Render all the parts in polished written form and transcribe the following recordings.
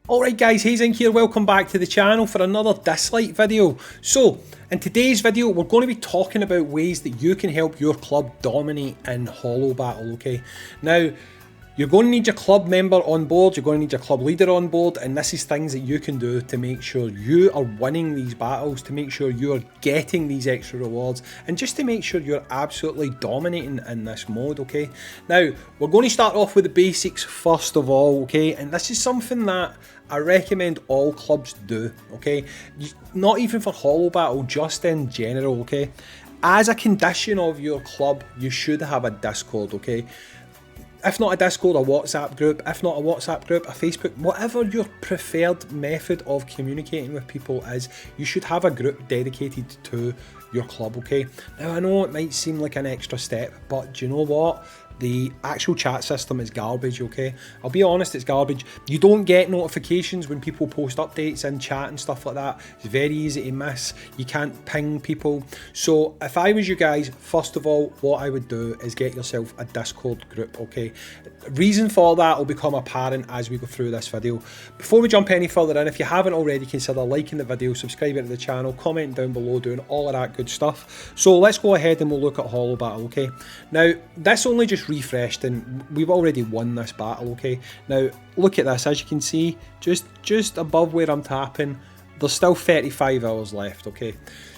Alright guys, Hazing here, welcome back to the channel for another Dislyte video. So, in today's video we're going to be talking about ways that you can help your club dominate in hollobattle, okay? Now, you're going to need your club member on board, you're going to need your club leader on board, and this is things that you can do to make sure you are winning these battles, to make sure you're getting these extra rewards, and just to make sure you're absolutely dominating in this mode, okay? Now, we're going to start off with the basics first of all, okay? And this is something that I recommend all clubs do, okay? Not even for hollobattle, just in general, okay? As a condition of your club, you should have a Discord, okay? If not a Discord, a WhatsApp group. If not a WhatsApp group, a Facebook, whatever your preferred method of communicating with people is, you should have a group dedicated to your club, okay? Now, I know it might seem like an extra step, but do you know what? The actual chat system is garbage, okay? I'll be honest, it's garbage. You don't get notifications when people post updates in chat and stuff like that. It's very easy to miss. You can't ping people. So if I was you guys, first of all, what I would do is get yourself a Discord group, okay? Reason for that will become apparent as we go through this video. Before we jump any further in, if you haven't already, consider liking the video, subscribing to the channel, commenting down below, doing all of that good stuff. So let's go ahead and we'll look at hollobattle, okay? Now, this only just refreshed and we've already won this battle, okay? Now look at this, as you can see, just above where I'm tapping, there's still 35 hours left, okay?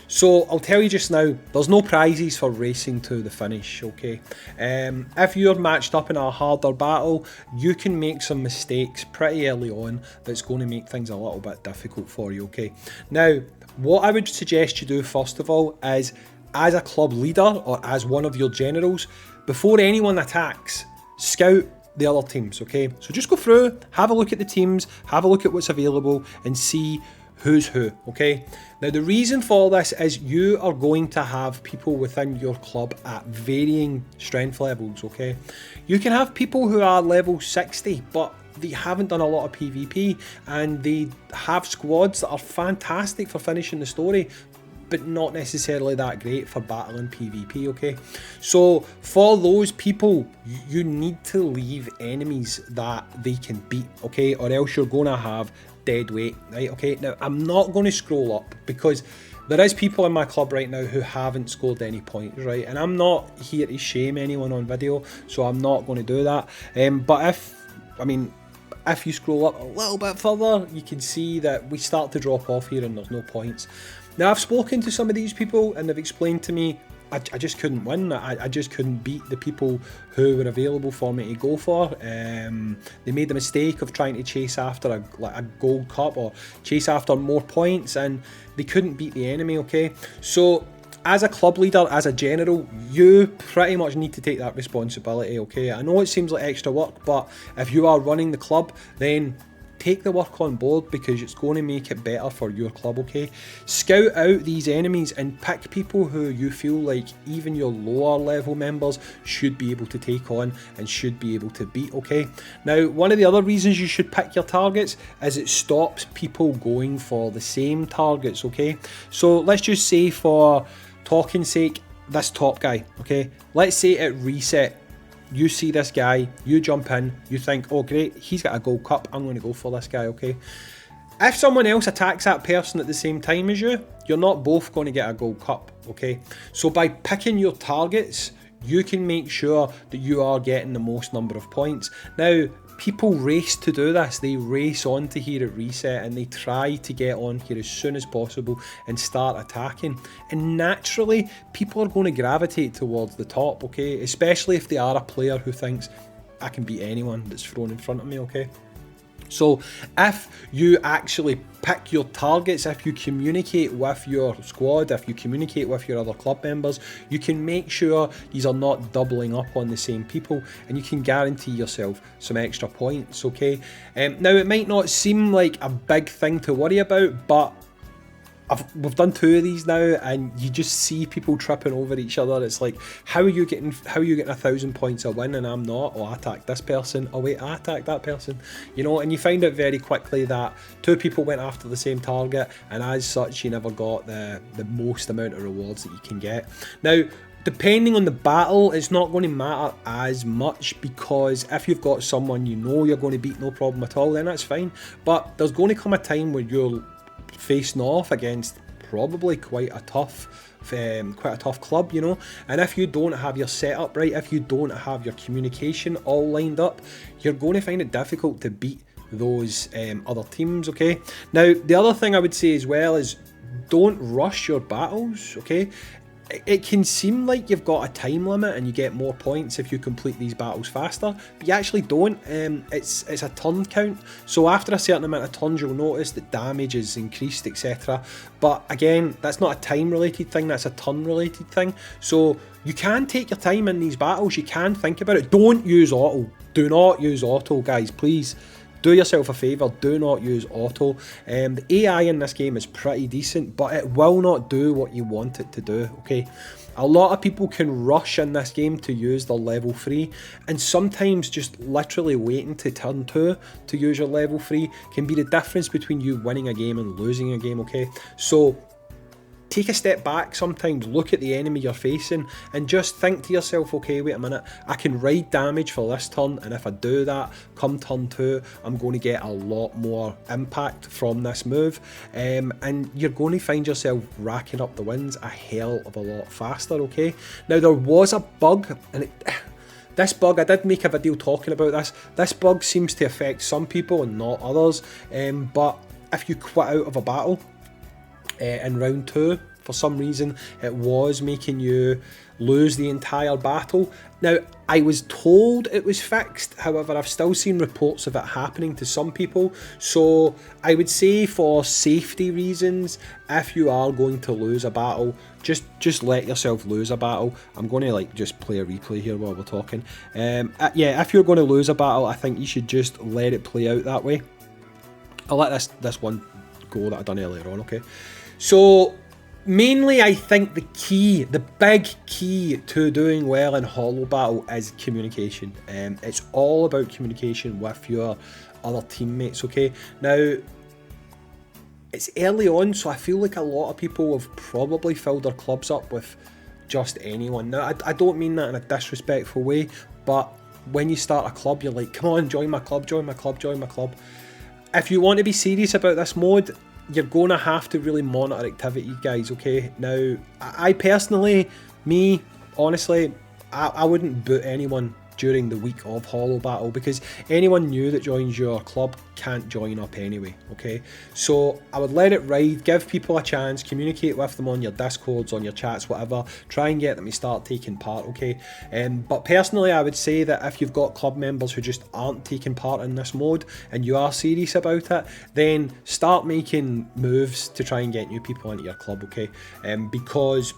So I'll tell you just now, there's no prizes for racing to the finish, okay? If you're matched up in a harder battle, you can make some mistakes pretty early on that's going to make things a little bit difficult for you, okay? Now, what I would suggest you do first of all is, as a club leader or as one of your generals, before anyone attacks, scout the other teams, okay? So just go through, have a look at the teams, have a look at what's available and see who's who, okay? Now the reason for this is you are going to have people within your club at varying strength levels, okay? You can have people who are level 60 but they haven't done a lot of PvP and they have squads that are fantastic for finishing the story, but not necessarily that great for battling PvP, okay? So for those people, you need to leave enemies that they can beat, okay? Or else you're gonna have dead weight, right? Okay, now I'm not going to scroll up because there is people in my club right now who haven't scored any points, right? And I'm not here to shame anyone on video, so I'm not going to do that. But if you scroll up a little bit further, you can see that we start to drop off here and there's no points. Now, I've spoken to some of these people and they've explained to me I just couldn't win. I just couldn't beat the people who were available for me to go for. They made the mistake of trying to chase after a gold cup or chase after more points and they couldn't beat the enemy, okay? So as a club leader, as a general, you pretty much need to take that responsibility, okay? I know it seems like extra work, but if you are running the club, then take the work on board because it's going to make it better for your club, okay? Scout out these enemies and pick people who you feel like even your lower level members should be able to take on and should be able to beat, okay? Now, one of the other reasons you should pick your targets is it stops people going for the same targets, okay? So let's just say, for talking sake, this top guy, okay? Let's say at reset, you see this guy, you jump in, you think, oh great, he's got a gold cup, I'm going to go for this guy, okay? If someone else attacks that person at the same time as you, you're not both going to get a gold cup, okay? So by picking your targets, you can make sure that you are getting the most number of points. Now, people race to do this. They race on to here at reset and they try to get on here as soon as possible and start attacking. And naturally, people are going to gravitate towards the top, okay? Especially if they are a player who thinks, I can beat anyone that's thrown in front of me, okay? So if you actually pick your targets, if you communicate with your squad, if you communicate with your other club members, you can make sure these are not doubling up on the same people and you can guarantee yourself some extra points, okay? Now, it might not seem like a big thing to worry about, but we've done 2 of these now and you just see people tripping over each other. It's like, how are you getting 1,000 points a win and I'm not? Oh, I attacked this person. Oh wait, I attacked that person. You know, and you find out very quickly that 2 people went after the same target and as such you never got the most amount of rewards that you can get. Now, depending on the battle, it's not going to matter as much, because if you've got someone you know you're going to beat no problem at all, then that's fine. But there's going to come a time where you're facing off against probably quite a tough club, you know, and if you don't have your setup right, if you don't have your communication all lined up, you're going to find it difficult to beat those other teams, okay? Now, the other thing I would say as well is don't rush your battles, okay? It can seem like you've got a time limit and you get more points if you complete these battles faster, but you actually don't. It's a turn count, so after a certain amount of turns you'll notice that damage is increased, etc. But again, that's not a time related thing, that's a turn related thing. So you can take your time in these battles, you can think about it. Don't use auto, do not use auto, guys, please. Do yourself a favour, do not use auto. The AI in this game is pretty decent, but it will not do what you want it to do, okay? A lot of people can rush in this game to use their level 3, and sometimes just literally waiting to turn 2 to use your level 3 can be the difference between you winning a game and losing a game, okay? So take a step back sometimes, look at the enemy you're facing and just think to yourself, okay, wait a minute, I can ride damage for this turn, and if I do that, come turn 2, I'm going to get a lot more impact from this move, and you're going to find yourself racking up the wins a hell of a lot faster, okay? Now, there was a bug, and this bug, I did make a video talking about this. This bug seems to affect some people and not others, but if you quit out of a battle in round 2, for some reason it was making you lose the entire battle. Now, I was told it was fixed, however I've still seen reports of it happening to some people, so I would say for safety reasons, if you are going to lose a battle, just let yourself lose a battle. I'm going to like just play a replay here while we're talking. Yeah, if you're going to lose a battle, I think you should just let it play out that way. I'll let this one go that I done earlier on, okay? So mainly I think the big key to doing well in Hollow Battle is communication. It's all about communication with your other teammates, okay? Now, it's early on, so I feel like a lot of people have probably filled their clubs up with just anyone. Now, I don't mean that in a disrespectful way, but when you start a club, you're like, come on, join my club, join my club, join my club. If you want to be serious about this mode, you're going to have to really monitor activity, guys, okay? Now, I personally, honestly, I wouldn't boot anyone during the week of Hollow Battle, because anyone new that joins your club can't join up anyway, okay? So I would let it ride, give people a chance, communicate with them on your Discords, on your chats, whatever, try and get them to start taking part, okay? But personally, I would say that if you've got club members who just aren't taking part in this mode and you are serious about it, then start making moves to try and get new people into your club, okay? Because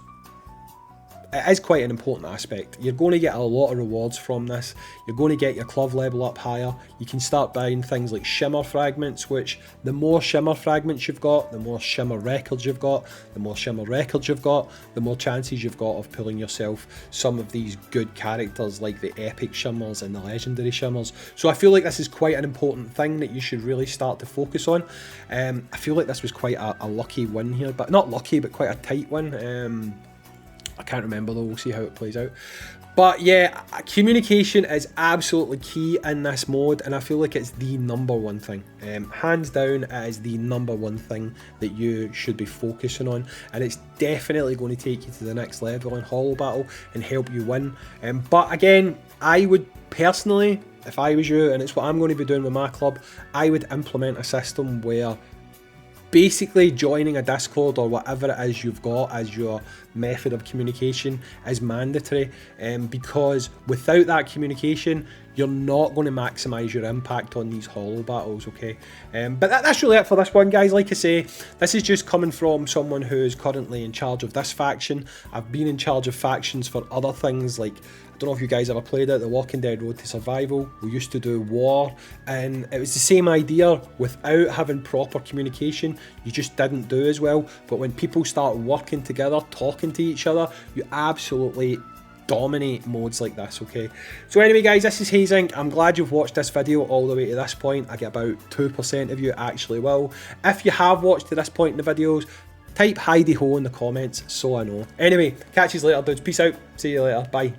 it is quite an important aspect. You're going to get a lot of rewards from this. You're going to get your club level up higher. You can start buying things like shimmer fragments, which the more shimmer fragments you've got, the more shimmer records you've got. The more shimmer records you've got, the more chances you've got of pulling yourself some of these good characters like the epic shimmers and the legendary shimmers. So I feel like this is quite an important thing that you should really start to focus on. I feel like this was quite a lucky win here, but not lucky, but quite a tight win. I can't remember though, we'll see how it plays out. But yeah, communication is absolutely key in this mode, and I feel like it's the #1 thing. Hands down, it is the #1 thing that you should be focusing on, and it's definitely going to take you to the next level in Hollow Battle and help you win. But again, I would personally, if I was you, and it's what I'm going to be doing with my club, I would implement a system where basically joining a Discord or whatever it is you've got as your method of communication is mandatory, because without that communication you're not going to maximise your impact on these Hollow Battles, okay? But that's really it for this one, guys. Like I say, this is just coming from someone who is currently in charge of this faction. I've been in charge of factions for other things, like, I don't know if you guys ever played it, The Walking Dead Road to Survival. We used to do war, and it was the same idea. Without having proper communication, you just didn't do as well. But when people start working together, talking to each other, you absolutely dominate modes like this, okay? So anyway, guys, this is Hazing. I'm glad you've watched this video all the way to this point. I get about 2% of you actually will. If you have watched to this point in the videos, type Heidi Ho in the comments so I know. Anyway, catch you later, dudes. Peace out. See you later. Bye.